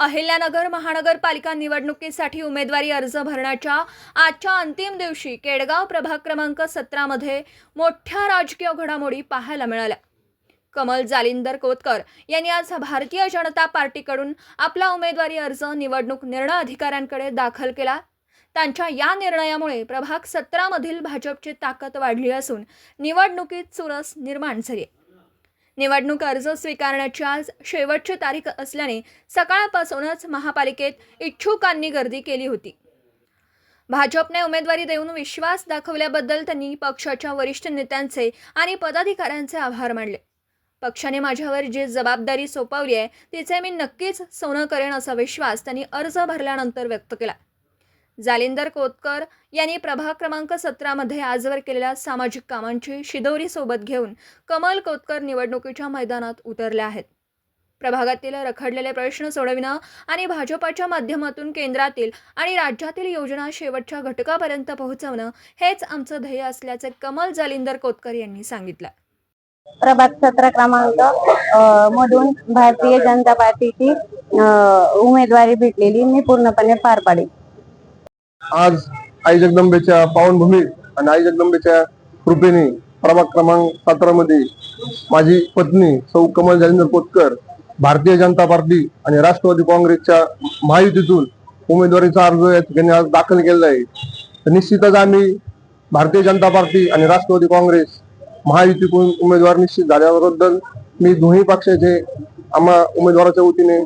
अहिल्यानगर महानगरपालिका निवडणुकीसाठी उमेदवारी अर्ज भरण्याच्या आजच्या अंतिम दिवशी केडगाव प्रभाग क्रमांक 17 मध्ये मोठ्या राजकीय घडामोडी पाहायला मिळाल्या। कमल जालिंदर कोतकर यांनी आज भारतीय जनता पार्टीकडून आपला उमेदवारी अर्ज निवडणूक निर्णय अधिकाऱ्यांकडे दाखल केला। त्यांच्या या निर्णयामुळे प्रभाग 17 मधील भाजपची ताकद वाढली असून निवडणुकीत चुरस निर्माण झाली। निवडणूक अर्ज स्वीकारण्याची आज शेवटची तारीख असल्याने सकाळपासूनच महापालिकेत इच्छुकांनी गर्दी केली होती। भाजपने उमेदवारी देऊन विश्वास दाखवल्याबद्दल त्यांनी पक्षाच्या वरिष्ठ नेत्यांचे आणि पदाधिकाऱ्यांचे आभार मानले। पक्षाने माझ्यावर जी जबाबदारी सोपवली आहे तिचे मी नक्कीच सोनं करेन असा विश्वास त्यांनी अर्ज भरल्यानंतर व्यक्त केला। जालिंदर कोतकर यांनी प्रभाग क्रमांक 17 मध्ये आजवर केलेल्या सामाजिक कामांची शिदोरी सोबत घेऊन कमल कोतकर निवडणुकीच्या मैदानात उतरले आहेत। प्रभागातील रखडलेले प्रश्न सोडविणं आणि भाजपच्या माध्यमातून केंद्रातील आणि राज्यातील योजना शेवटच्या घटकापर्यंत पोहोचवणं हेच आमचं ध्येय असल्याचे कमल जालिंदर कोतकर यांनी सांगितलं। प्रभाग 17 क्रमांक मधून भारतीय जनता पार्टीची उमेदवारी भेटलेली मी पूर्णपणे पार पाडली। आज आई जगदंबेच्या पावनभूमीत आणि आई जगदंबेच्या कृपेने प्रभाग क्रमांक 17 मध्ये माझी पत्नी सौ कमल जालिंदर कोतकर भारतीय जनता पार्टी आणि राष्ट्रवादी काँग्रेसच्या महायुतीतून उमेदवारीचा अर्ज या ठिकाणी आज दाखल केलेला आहे। तर निश्चितच आम्ही भारतीय जनता पार्टी आणि राष्ट्रवादी काँग्रेस महायुतीतून उमेदवार निश्चित झाल्याबद्दल मी दोन्ही पक्षाचे आम्हा उमेदवाराच्या वतीने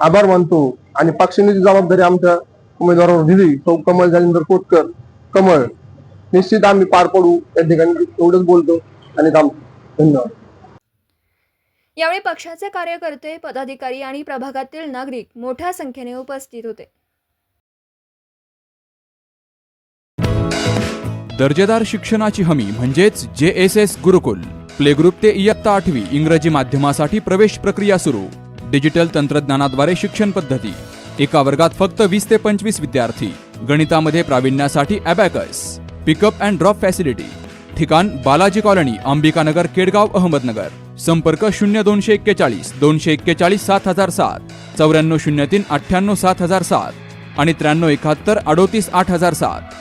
आभार मानतो आणि पक्षाने जी जबाबदारी आमच्या उमेदवारावर दिली सौ कमल जालिंदर कोतकर कमळ निश्चित आम्ही पार पडू या ठिकाणी एवढंच बोलतो आणि थांबतो। धन्यवाद। यावेळी पक्षाचे कार्यकर्ते, पदाधिकारी आणि प्रभागातील नागरिक मोठ्या संख्येने उपस्थित होते। दर्जेदार शिक्षणाची हमी म्हणजेच JSS गुरुकुल प्ले ग्रुप ते इयत्ता 8वी इंग्रजी माध्यमासाठी प्रवेश प्रक्रिया सुरू। डिजिटल तंत्रज्ञानाद्वारे शिक्षण पद्धती, एका वर्गात फक्त 20 ते 25 विद्यार्थी, गणितामध्ये प्रावीण्यासाठी abacus, pickup and drop facility. ठिकाण बालाजी कॉलनी, अंबिकानगर, केडगाव, अहमदनगर। संपर्क 0241 241 7007, 9403 98 7007 आणि 9371 38 8007।